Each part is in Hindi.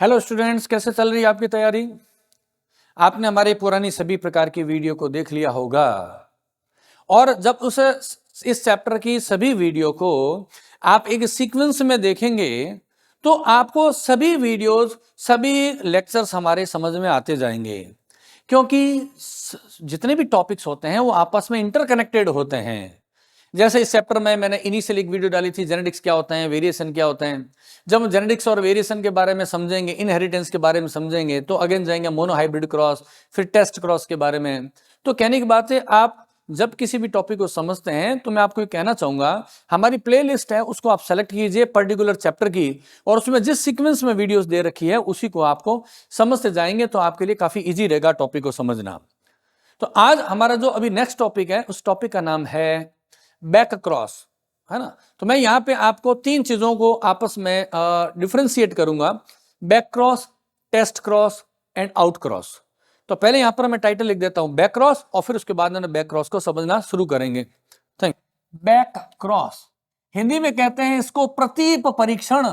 हेलो स्टूडेंट्स, कैसे चल रही है आपकी तैयारी। आपने हमारे पुरानी सभी प्रकार की वीडियो को देख लिया होगा और जब इस चैप्टर की सभी वीडियो को आप एक सीक्वेंस में देखेंगे तो आपको सभी वीडियोस, सभी लेक्चर्स हमारे समझ में आते जाएंगे, क्योंकि जितने भी टॉपिक्स होते हैं वो आपस में इंटरकनेक्टेड होते हैं। जैसे इस चैप्टर में मैंने इनिशियल एक वीडियो डाली थी, जेनेटिक्स क्या होता है, वेरिएशन क्या होता है। जब हम जेनेटिक्स और वेरिएशन के बारे में समझेंगे, इनहेरिटेंस के बारे में समझेंगे, तो अगेन जाएंगे मोनो हाइब्रिड क्रॉस, फिर टेस्ट क्रॉस के बारे में। तो कहने की बात है, आप जब किसी भी टॉपिक को समझते हैं तो मैं आपको ये कहना चाहूंगा, हमारी प्लेलिस्ट है उसको आप सेलेक्ट कीजिए पर्टिकुलर चैप्टर की, और उसमें जिस सीक्वेंस में वीडियोस दे रखी है उसी को आपको समझते जाएंगे तो आपके लिए काफी इजी रहेगा टॉपिक को समझना। तो आज हमारा जो अभी नेक्स्ट टॉपिक है उस टॉपिक का नाम है बैक क्रॉस, है ना। तो मैं यहां पे आपको तीन चीजों को आपस में डिफरेंशिएट करूंगा, back cross, test cross and out cross. तो पहले यहां पर मैं टाइटल लिख देता हूं बैक क्रॉस, और फिर उसके बाद में बैक क्रॉस को समझना शुरू करेंगे। थैंक। बैक क्रॉस हिंदी में कहते हैं इसको प्रतीप परीक्षण,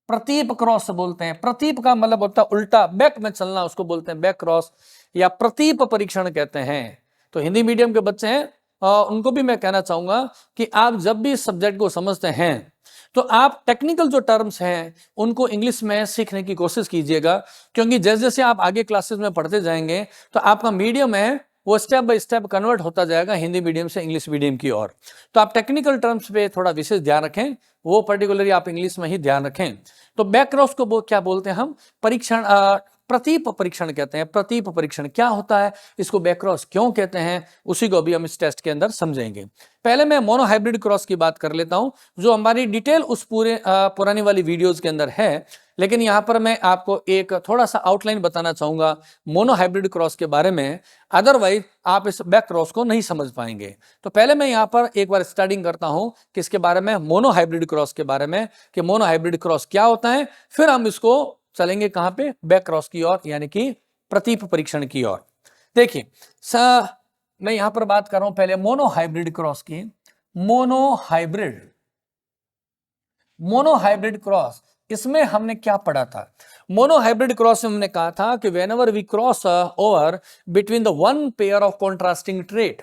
प्रतीप क्रॉस बोलते हैं। प्रतीप का मतलब होता है उल्टा, बैक में चलना, उसको बोलते हैं बैक क्रॉस या प्रतीप परीक्षण कहते हैं। तो हिंदी मीडियम के बच्चे हैं उनको भी मैं कहना चाहूंगा कि आप जब भी इस सब्जेक्ट को समझते हैं तो आप टेक्निकल जो टर्म्स हैं उनको इंग्लिश में सीखने की कोशिश कीजिएगा, क्योंकि जैसे जैसे आप आगे क्लासेस में पढ़ते जाएंगे तो आपका मीडियम है वो स्टेप बाय स्टेप कन्वर्ट होता जाएगा हिंदी मीडियम से इंग्लिश मीडियम की ओर। तो आप टेक्निकल टर्म्स पे थोड़ा विशेष ध्यान रखें, वो पर्टिकुलरली आप इंग्लिश में ही ध्यान रखें। तो बैक क्रॉस को क्या बोलते हैं हम, परीक्षण, प्रतीप परीक्षण कहते हैं। प्रतीप परीक्षण क्या होता है, इसको बैक क्रॉस क्यों कहते हैं, उसी को भी हम इस टेस्ट के अंदर समझेंगे। पहले मैं मोनो हाइब्रिड क्रॉस की बात कर लेता हूं, जो हमारी डिटेल उस पूरे पुरानी वाली वीडियोस के अंदर है, लेकिन यहां पर मैं आपको एक थोड़ा सा आउटलाइन बताना चाहूंगा मोनो हाइब्रिड क्रॉस के बारे में, अदरवाइज आप इस बैक क्रॉस को नहीं समझ पाएंगे। तो पहले मैं यहां पर एक बार स्टार्टिंग करता हूं किसके बारे में, मोनो हाइब्रिड क्रॉस के बारे में, कि मोनो हाइब्रिड क्रॉस क्या होता है, फिर हम इसको चलेंगे कहां पे, बैक क्रॉस की ओर, यानी कि प्रतीप परीक्षण की ओर। देखिए मैं यहां पर बात कर रहा हूं पहले मोनो हाइब्रिड क्रॉस की। Mono hybrid, mono hybrid cross, इसमें हमने क्या पढ़ा था। मोनो हाइब्रिड क्रॉस में हमने कहा था कि whenever we cross over between the one pair of contrasting trait,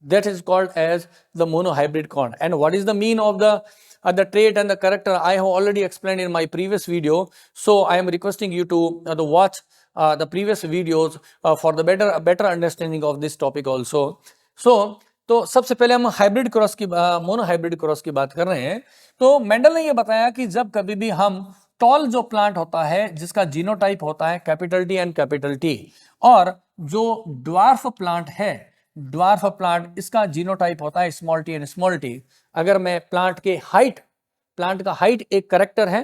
that is called as the monohybrid corn. And what is the mean of the trait and the character, I have already explained in my previous video, so I am requesting you to watch the previous videos for the better understanding of this topic also. So तो सबसे पहले हम हाइब्रिड क्रॉस की, मोनो हाइब्रिड क्रॉस की बात कर रहे हैं। तो मेंडल ने यह बताया कि जब कभी भी हम टॉल जो प्लांट होता है जिसका जीनोटाइप होता है capital T and capital T, और जो ड्वार्फ प्लांट है, ड्वार्फ प्लांट, इसका जीनोटाइप होता है small T and small T. अगर मैं प्लांट के हाइट, प्लांट का हाइट एक करेक्टर है,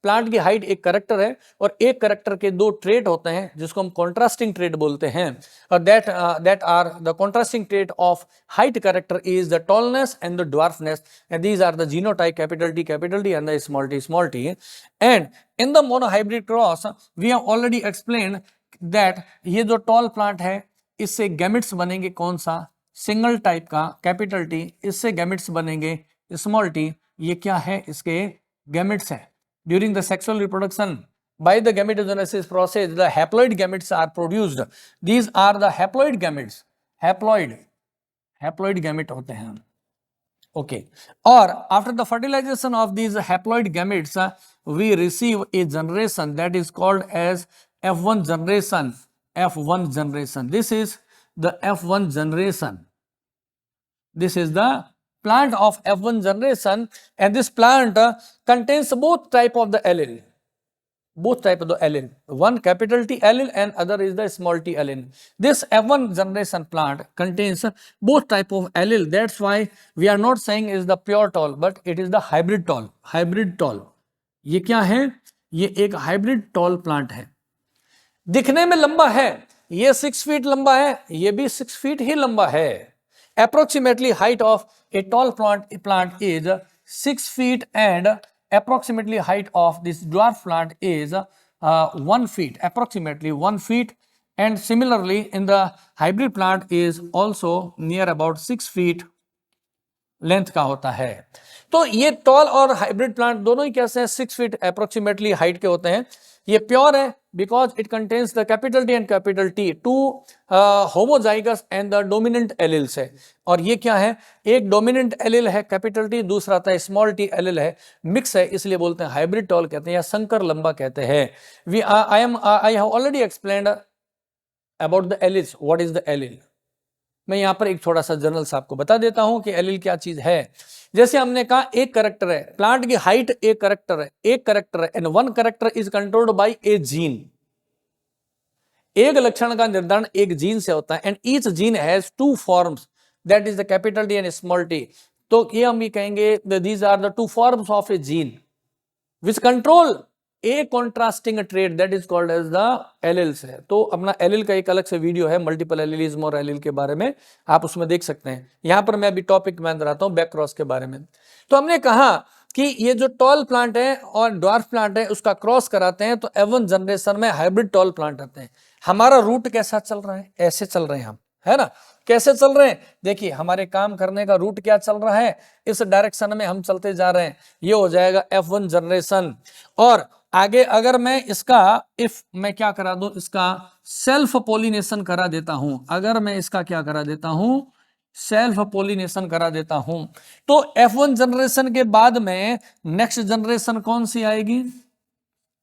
प्लांट की हाइट एक करेक्टर है, और एक करेक्टर के दो ट्रेट होते हैं जिसको हम कॉन्ट्रास्टिंग ट्रेट बोलते हैं, और that are the contrasting trait of height character is the tallness and the dwarfness, and these are the genotype capital T and the small T. And in the monohybrid cross we have already explained that ये जो टॉल प्लांट है इससे गैमेट्स बनेंगे कौन सा, सिंगल टाइप का कैपिटल टी, इससे गैमेट्स बनेंगे स्मॉल टी। ये क्या है, इसके गैमेट्स है। During the sexual reproduction by the gametogenesis process the haploid gametes are produced. These are the haploid gametes, haploid gamete होते हैं, okay. और after the fertilization of these haploid gametes we receive a generation that is called as F1 generation. F1 generation, this is the F1 generation, this is the plant of F1 generation, and this plant contains both type of the allele, both type of the allele, one capital T allele and other is the small t allele. This F1 generation plant contains both type of allele, that's why we are not saying is the pure tall but it is the hybrid tall. hybrid tall ये क्या है, ये एक हाइब्रिड टॉल प्लांट है, दिखने में लंबा है, ये 6 फीट लंबा है, ये भी 6 फीट ही लंबा है। Approximately height of a tall plant is 6 feet and approximately height of this dwarf plant is 1 feet, approximately 1 feet, and similarly in the hybrid plant is also near about 6 feet length का होता है। तो ये टॉल और हाइब्रिड प्लांट दोनों ही कैसे हैं, 6 फीट अप्रोक्सीमेटली हाइट के होते हैं। ये प्योर है because it contains the capital D and capital T, two homozygous and the dominant alleles है। और ये क्या है, एक डोमिनेंट एलिल है कैपिटल टी, दूसरा आता है स्मॉल टी एलिल है, मिक्स है, इसलिए बोलते हैं हाइब्रिड टॉल कहते हैं या संकर लंबा कहते हैं। I have already explained about the alleles, what is the allele. मैं यहां पर एक थोड़ा सा जनरल आपको बता देता हूं कि एलिल क्या चीज है। जैसे हमने कहा एक करेक्टर है, प्लांट की हाइट एक करेक्टर है and one character is controlled by a gene. एक लक्षण का निर्धारण एक जीन से होता है and each gene has two forms, that is the capital D and small T. तो ये हम भी कहेंगे these are the two forms of a gene which control a contrasting trait, that is called as the alleles है। तो अपना एलिल का एक अलग से वीडियो है मल्टीपल एलिलिज्म और एलिल के बारे में, आप उसमें देख सकते हैं। यहां पर मैं अभी टॉपिक में अंदर आता हूं बैक क्रॉस के बारे में। तो हमने कहा कि ये जो टॉल प्लांट है और ड्वार्फ प्लांट है उसका क्रॉस कराते हैं तो F1 जनरेशन में हाइब्रिड टॉल प्लांट आते हैं। हमारा रूट कैसा चल रहा है, ऐसे चल रहे हैं हम, है ना, कैसे चल रहे हैं, देखिए हमारे काम करने का रूट क्या चल रहा है, इस डायरेक्शन में हम चलते जा रहे हैं। ये हो जाएगा F1 जनरेशन। और आगे अगर मैं इसका इफ मैं क्या करा दूं, इसका सेल्फ पोलिनेशन करा देता हूं, अगर मैं इसका क्या करा देता हूं, सेल्फ पोलिनेशन करा देता हूं, तो F1 जनरेशन के बाद में नेक्स्ट जनरेशन कौन सी आएगी,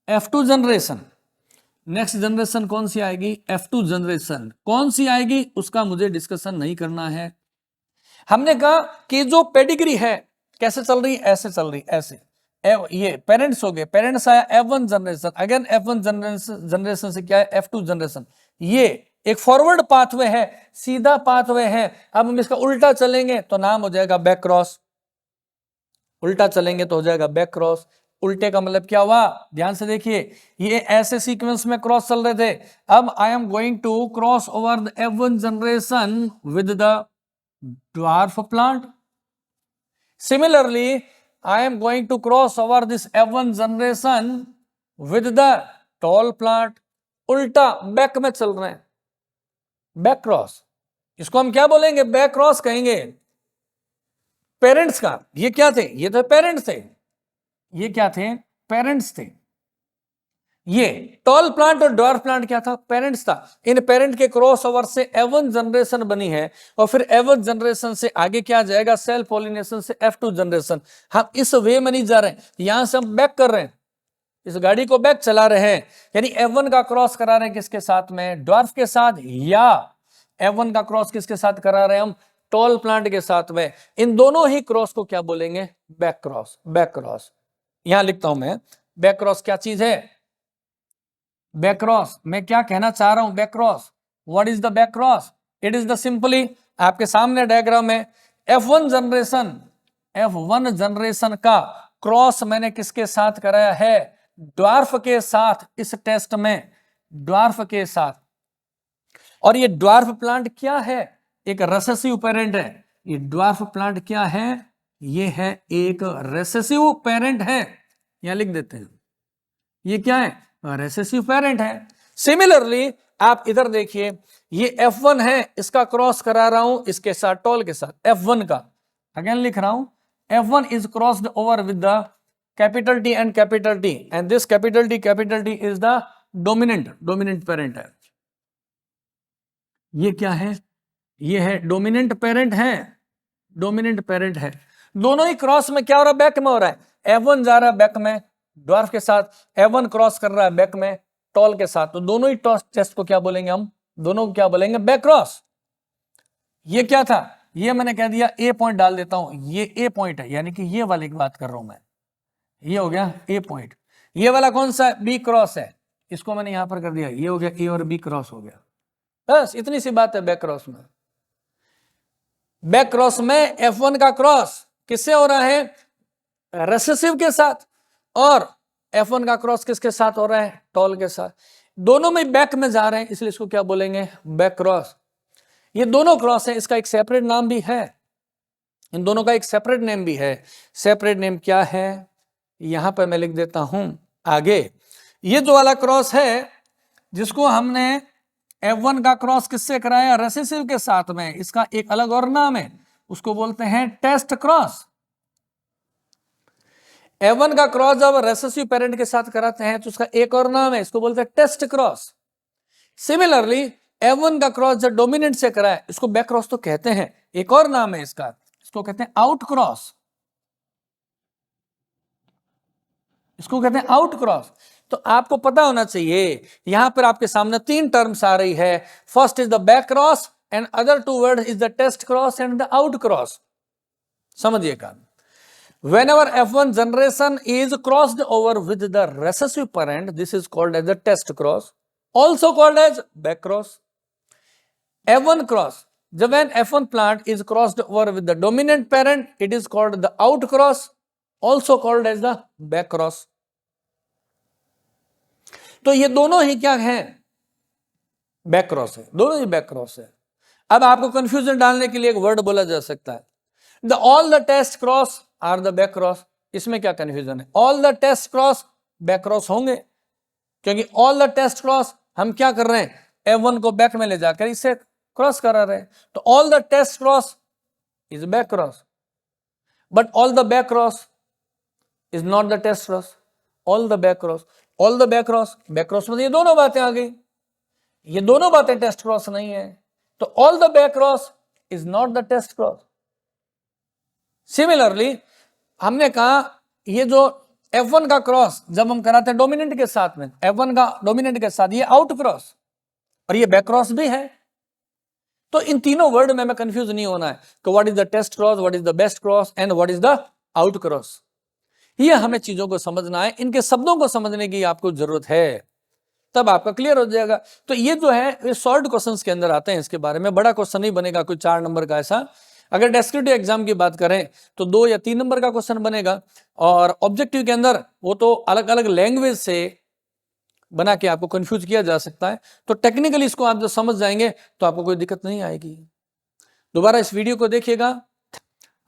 F2 जनरेशन। नेक्स्ट जनरेशन कौन सी आएगी, F2 जनरेशन। कौन सी आएगी उसका मुझे डिस्कशन नहीं करना है। हमने कहा कि जो पेडिग्री है कैसे चल रही, ऐसे चल रही, ऐसे ये पेरेंट्स हो गए, पेरेंट्स आया F1 generation, again F1 generation से क्या है F2 जनरेशन। ये एक फॉरवर्ड पाथवे है, सीधा पाथवे है। अब हम इसका उल्टा चलेंगे तो नाम हो जाएगा बैक क्रॉस, उल्टा चलेंगे तो हो जाएगा बैक क्रॉस। उल्टे का मतलब क्या हुआ, ध्यान से देखिए, ये ऐसे सीक्वेंस में क्रॉस चल रहे थे, अब I am going to cross over the F1 generation with the dwarf plant. Similarly, I am going to cross over this F1 generation with the tall plant. उल्टा बैक में चल रहे हैं, बैक क्रॉस, इसको हम क्या बोलेंगे, बैक क्रॉस कहेंगे। पेरेंट्स का ये क्या थे, ये तो पेरेंट्स थे, ये क्या थे, पेरेंट्स थे। ये टॉल प्लांट और ड्वार्फ प्लांट क्या था, पेरेंट्स था। इन पेरेंट के क्रॉस ओवर से F1 जनरेशन बनी है और फिर F1 जनरेशन से आगे क्या जाएगा, सेल्फ पॉलिनेशन से F2 जनरेशन। हम इस वे में नहीं जा रहे हैं, यहां से हम बैक कर रहे हैं, इस गाड़ी को बैक चला रहे हैं, यानी F1 का क्रॉस करा रहे हैं किसके साथ में, ड्वार्फ के साथ, या F1 का क्रॉस किसके साथ करा रहे हैं हम, टॉल प्लांट के साथ में। इन दोनों ही क्रॉस को क्या बोलेंगे, बैक क्रॉस। बैक क्रॉस यहां लिखता हूं मैं, बैक क्रॉस क्या चीज है, बैक क्रॉस मैं क्या कहना चाह रहा हूं, back cross, what is the back cross, it is the simply, आपके सामने डायग्राम है, F1 जनरेशन का क्रॉस मैंने किसके साथ कराया है, ड्वार्फ के साथ, इस टेस्ट में ड्वार्फ के साथ। और ये ड्वार्फ प्लांट क्या है, एक रेसेसिव पेरेंट है। ये ड्वार्फ प्लांट क्या है, ये है एक रेसेसिव पेरेंट है, यहां लिख देते हैं, ये क्या है, रेसेसिव पेरेंट है। सिमिलरली आप इधर देखिए, ये F1 है, इसका क्रॉस करा रहा हूं इसके साथ, टॉल के साथ, F1 का अगेन लिख रहा हूं, F1 is crossed over with the capital T and capital T and this capital T is the dominant parent है। ये क्या है, ये है डोमिनेंट पेरेंट है, डोमिनेंट पेरेंट है। दोनों ही क्रॉस में क्या हो रहा है, बैक में हो रहा है। F1 जा रहा है बैक में ड्वार्फ के साथ, F1 क्रॉस कर रहा है बैक में टॉल के साथ, तो दोनों ही टेस्ट को क्या बोलेंगे हम, दोनों को क्या बोलेंगे, बैक क्रॉस। ये क्या था, ये मैंने कह दिया ए पॉइंट डाल देता हूं, ये ए पॉइंट है, यानी कि ये वाले की बात कर रहा हूं मैं, ये हो गया ए पॉइंट। ये वाला कौन सा है, बी क्रॉस है, इसको मैंने यहां पर कर दिया, ये हो गया ए और बी क्रॉस हो गया, बस इतनी सी बात है बैक क्रॉस में। बैक क्रॉस में F1 का क्रॉस किससे हो रहा है, रेसेसिव के साथ, और F1 का क्रॉस किसके साथ हो रहा है, टॉल के साथ। दोनों में बैक में जा रहे हैं, इसलिए इसको क्या बोलेंगे, बैक क्रॉस। ये दोनों क्रॉस है, इसका एक सेपरेट नाम भी है, इन दोनों का एक सेपरेट नेम भी है। सेपरेट नेम क्या है, यहां पर मैं लिख देता हूं आगे। ये जो वाला क्रॉस है जिसको हमने F1 का क्रॉस किससे कराया, रेसेसिव के साथ में, इसका एक अलग और नाम है, उसको बोलते हैं टेस्ट क्रॉस। F1 का क्रॉस जब रेसेसिव पेरेंट के साथ कराते हैं तो उसका एक और नाम है, इसको बोलते हैं टेस्ट क्रॉस। सिमिलरली F1 का क्रॉस जब डोमिनेंट से कराए इसको बैक क्रॉस तो कहते हैं, एक और नाम है इसका, इसको कहते हैं आउट क्रॉस, इसको कहते हैं आउट क्रॉस। तो आपको पता होना चाहिए यहां पर आपके सामने तीन टर्म्स आ रही है, first is the back cross and other two word is the test cross and the out cross. समझिएगा, whenever F1 generation is crossed over with the recessive parent, this is called as the test cross, also called as back cross. F1 cross, when F1 plant is crossed over with the dominant parent, it is called the out cross, also called as the back cross. तो ये दोनों ही क्या है, बैक क्रॉस है, दोनों ही बैक क्रॉस है। अब आपको कंफ्यूजन डालने के लिए एक वर्ड बोला जा सकता है, the all the test cross are the back cross. इसमें क्या कंफ्यूजन है, all the test cross back cross होंगे, क्योंकि ऑल द टेस्ट क्रॉस हम क्या कर रहे हैं, F1 को बैक में ले जाकर इससे क्रॉस करा रहे हैं, तो all the test cross is back cross, but all the back cross is not the test cross. All the back cross, all the back cross, back cross में ये दोनों बातें आ गई, ये दोनों बातें टेस्ट क्रॉस नहीं है, तो all the back cross is not the test cross. Similarly हमने कहा ये जो F1 का क्रॉस जब हम कराते हैं डोमिनेंट के साथ में, F1 का डोमिनेंट के साथ, ये आउट क्रॉस और ये बैक क्रॉस भी है। तो इन तीनों वर्ड में हमें कंफ्यूज नहीं होना है कि what is the test cross, what is the best cross and what is the out cross. ये हमें चीजों को समझना है, इनके शब्दों को समझने की आपको जरूरत है, तब आपका क्लियर हो जाएगा। तो ये जो है ये शॉर्ट क्वेश्चंस के अंदर आते हैं, इसके बारे में बड़ा क्वेश्चन नहीं बनेगा कोई 4 नंबर का ऐसा। अगर डेस्क्रिप्टिव एग्जाम की बात करें तो 2 या 3 नंबर का क्वेश्चन बनेगा, और ऑब्जेक्टिव के अंदर वो तो अलग अलग लैंग्वेज से बना के आपको कंफ्यूज किया जा सकता है। तो टेक्निकली इसको आप जब समझ जाएंगे तो आपको कोई दिक्कत नहीं आएगी। दोबारा इस वीडियो को देखिएगा।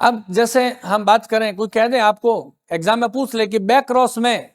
अब जैसे हम बात करें, कोई कह दे आपको एग्जाम में पूछ ले कि बैक क्रॉस में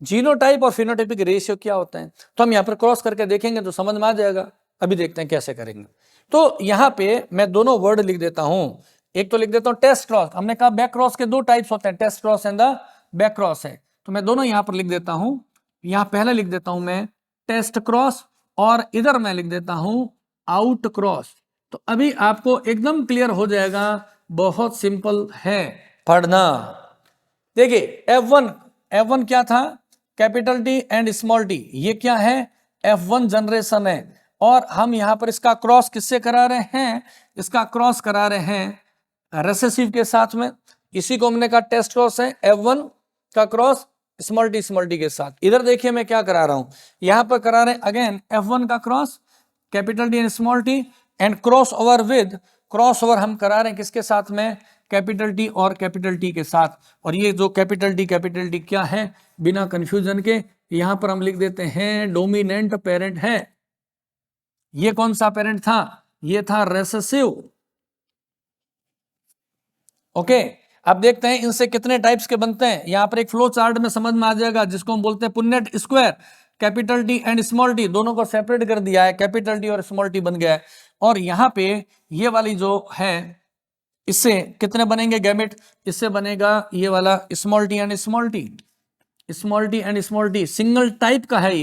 जीनोटाइप और फिनोटाइपिक रेशियो क्या होता है, तो हम यहाँ पर क्रॉस करके देखेंगे तो समझ में आ जाएगा। अभी देखते हैं कैसे करेंगे। तो यहाँ पे मैं दोनों वर्ड लिख देता हूं, एक तो लिख देता हूं टेस्ट क्रॉस। हमने कहा बैक क्रॉस के 2 टाइप्स होते हैं, test cross and the back cross है, तो मैं दोनों यहाँ पर लिख देता हूं। यहाँ पहले लिख देता हूं मैं टेस्ट क्रॉस और इधर मैं लिख देता हूं आउट क्रॉस। तो अभी आपको एकदम क्लियर हो जाएगा, बहुत सिंपल है पढ़ना। देखिए F1 क्या था, capital T and small T, ये क्या है, F1 जनरेशन है, और हम यहां पर इसका क्रॉस किससे करा रहे हैं, इसका क्रॉस करा रहे हैं रेसेसिव के साथ में। इसी को हमने कहा टेस्ट क्रॉस है, F1 का क्रॉस स्मॉल टी के साथ। इधर देखिए मैं क्या करा रहा हूं, यहां पर करा रहे अगेन F1 का cross capital T and small T, and cross over with, cross over हम करा रहे हैं किसके साथ में, कैपिटल टी और कैपिटल टी के साथ। और ये जो कैपिटल टी क्या है, बिना कंफ्यूजन के यहां पर हम लिख देते हैं डोमिनेंट पेरेंट है। ये कौन सा पेरेंट था, ये था रेसेसिव। ओके, अब देखते हैं इनसे कितने टाइप्स के बनते हैं। यहां पर एक फ्लो चार्ट में समझ में आ जाएगा, जिसको हम बोलते हैं Punnett square. Capital T and small T दोनों को सेपरेट कर दिया है, कैपिटल टी और स्मॉल टी बन गया है। और यहां पे ये वाली जो है, इससे कितने बनेंगे गैमेट, इससे बनेगा ये वाला small T and small T, small T and small T, single type का है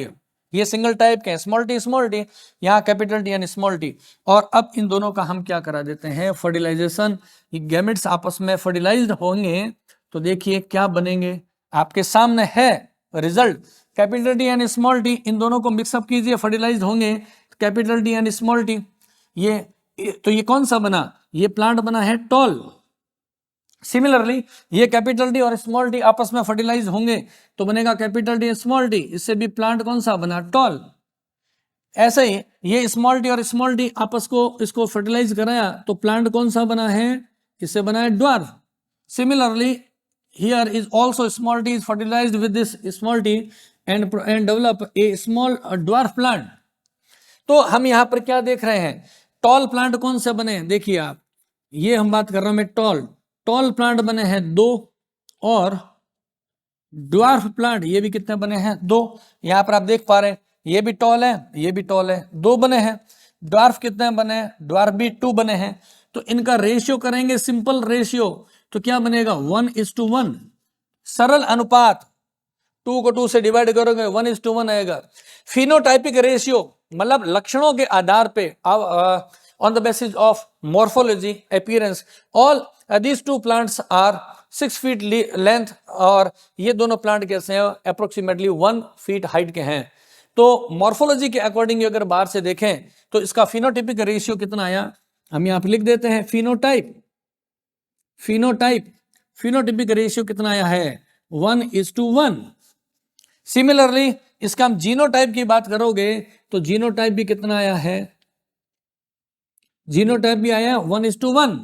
ये सिंगल टाइप के स्मॉल टी, यहाँ capital T and small T. और अब इन दोनों का हम क्या करा देते हैं, फर्टिलाइजेशन। ये गैमेट्स आपस में फर्टिलाइज्ड होंगे तो देखिए क्या बनेंगे, आपके सामने है result. Capital T and small T, इन दोनों को मिक्सअप कीजिए, फर्टिलाइज्ड होंगे capital T and small T. ये तो ये कौन सा बना, ये प्लांट बना है टॉल। सिमिलरली ये कैपिटल टी और स्मॉल टी आपस में फर्टिलाइज होंगे तो बनेगा कैपिटल टी स्मॉल टी, इससे भी प्लांट कौन सा बना, टॉल। ऐसे ही ये स्मॉल टी और स्मॉल टी आपस को इसको फर्टिलाइज कराया तो प्लांट कौन सा बना है, इससे बना है dwarf. Similarly here is also small T is fertilized with this small T and develop a small dwarf plant. तो हम यहाँ पर क्या देख रहे हैं, टॉल प्लांट कौन से बने, देखिए आप, ये हम बात कर रहा हूं मैं टॉल प्लांट बने हैं 2, और ड्वार्फ प्लांट ये भी कितने बने हैं 2। यहां पर आप देख पा रहे हैं ये भी टॉल है, ये भी टॉल है, 2 बने हैं। ड्वार्फ कितने बने हैं, ड्वार्फ भी 2 बने हैं। तो तो इनका रेशियो करेंगे सिंपल रेशियो, तो क्या बनेगा 1:1, सरल अनुपात, 2 को 2 से डिवाइड करोगे 1:1 आएगा। फिनोटाइपिक रेशियो मतलब लक्षणों के आधार पे on the basis of morphology appearance all these 2 plants are 6 feet length, और ये दोनों प्लांट कैसे हैं अप्रोक्सीमेटली 1 फीट हाइट के हैं। तो मॉर्फोलॉजी के अकॉर्डिंग अगर बाहर से देखें तो इसका फिनोटाइपिक रेशियो कितना आया, हम यहाँ पे लिख देते हैं फिनोटाइपिक रेशियो कितना आया है 1:1। सिमिलरली इसका हम जीनोटाइप की बात करोगे तो जीनोटाइप भी कितना आया है, जीनोटाइप भी आया 1:1,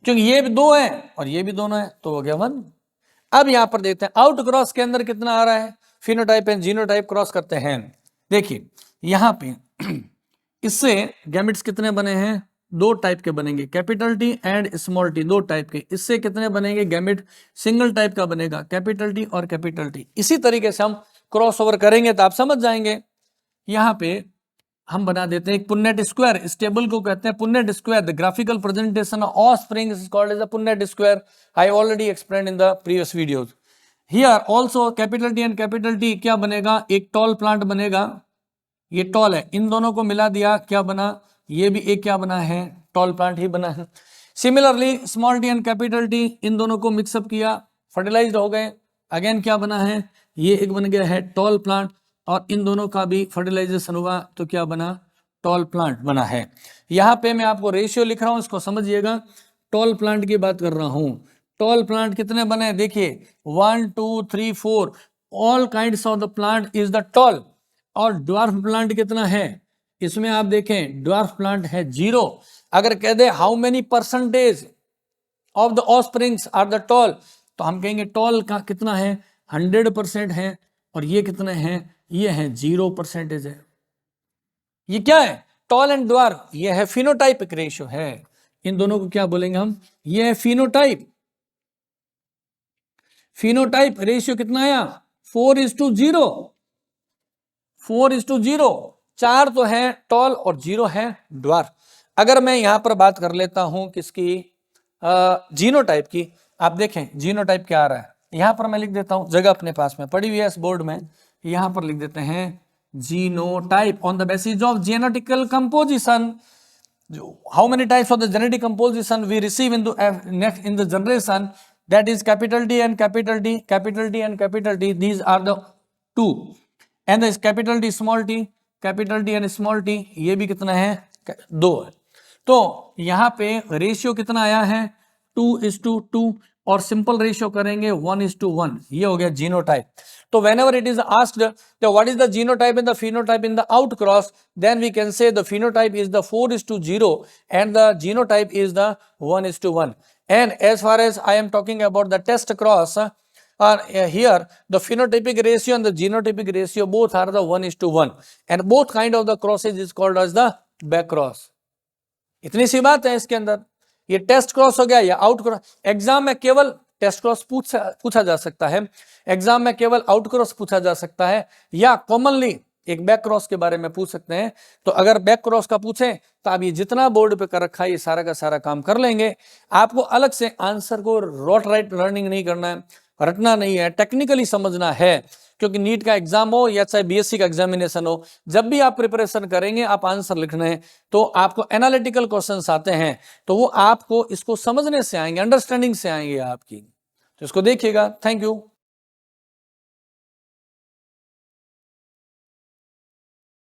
क्योंकि ये भी 2 है और ये भी दोनों है तो हो गया 1। अब यहां पर देखते हैं आउट क्रॉस के अंदर कितना आ रहा है, फिनोटाइप एंड जीनोटाइप क्रॉस करते हैं। देखिए यहां पे इससे गैमेट्स कितने बने हैं, 2 टाइप के बनेंगे, capital T and small T, 2 type के। इससे कितने बनेंगे गैमेट, सिंगल टाइप का बनेगा, कैपिटल टी और कैपिटल टी। इसी तरीके से हम क्रॉस ओवर करेंगे तो आप समझ जाएंगे। यहां पे हम बना देते हैं एक पुन्नेट स्क्वायर, इस टेबल को कहते हैं Punnett square. The graphical presentation of offspring is called as a Punnett square, I already explained in the previous videos. Here also capital T and capital T क्या बनेगा, एक टॉल प्लांट बनेगा, ये टॉल है, इन दोनों को मिला दिया क्या बना, ये भी एक क्या बना है, टॉल प्लांट ही बना है। Similarly small T and capital T, इन दोनों को मिक्सअप किया, फर्टिलाइज्ड हो गए, अगेन क्या बना है, ये एक बन गया है टॉल प्लांट, और इन दोनों का भी फर्टिलाइजेशन हुआ तो क्या बना, टॉल प्लांट बना है। यहाँ पे मैं आपको रेशियो लिख रहा हूं, इसको समझिएगा, टॉल प्लांट की बात कर रहा हूं। टॉल प्लांट कितने बने, देखिए 1 2 3 4, all kinds of the plant is the tall. और ड्वार्फ प्लांट कितना है, इसमें आप देखें ड्वार्फ प्लांट है 0। अगर कह दे how many percentage of the offsprings are the tall, तो हम कहेंगे टॉल का कितना है 100% है, और ये कितने हैं, ये है 0% है। ये क्या है, टॉल एंड ड्वार्फ, ये है फिनोटाइपिक रेशियो है। इन दोनों को क्या बोलेंगे हम, ये है फिनोटाइप। फिनोटाइप रेशियो कितना आया 4:0, 4:0, 4 तो है टॉल और 0 है ड्वार्फ। अगर मैं यहां पर बात कर लेता हूं किसकी, जीनोटाइप की, आप देखें जीनोटाइप क्या आ रहा है, यहां पर मैं लिख देता हूं, जगह अपने पास में पड़ी हुई है इस बोर्ड में, यहां पर लिख देते हैं genotype on the basis of genetical composition, how many types of the genetic composition we receive in the generation, that is capital T and capital T, capital T and capital T, these are the 2, and the capital T small T, capital T and small T, ये भी कितना है 2 है। तो यहां पे रेशियो कितना आया है 2:2, और सिंपल रेशियो करेंगे 1:1, ये हो गया जीनोटाइप। तो whenever it is asked what is the genotype and the phenotype in the outcross, then we can say the phenotype is the 4:0 and the genotype is the 1:1. And as far as I am talking about the test cross, here the phenotypic ratio and the genotypic ratio both are the 1:1, and both kind of the crosses is called as the back cross. इतनी सी बात है इसके अंदर, ये टेस्ट क्रॉस हो गया या आउट क्रॉस। एग्जाम में केवल टेस्ट क्रॉस पूछा जा सकता है, एग्जाम में केवल आउट क्रॉस पूछा जा सकता है, या कॉमनली एक बैक क्रॉस के बारे में पूछ सकते हैं। तो अगर बैक क्रॉस का पूछें तो आप ये जितना बोर्ड पे कर रखा है ये सारा का सारा काम कर लेंगे। आपको अलग से आंसर को रोट राइट लर्निंग नहीं करना है, रटना नहीं है, टेक्निकली समझना है, क्योंकि नीट का एग्जाम हो या चाहे बीएससी का एग्जामिनेशन हो, जब भी आप प्रिपरेशन करेंगे आप आंसर लिखने हैं तो आपको एनालिटिकल क्वेश्चंस आते हैं, तो वो आपको इसको समझने से आएंगे, अंडरस्टैंडिंग से आएंगे आपकी। तो इसको देखिएगा। Thank you.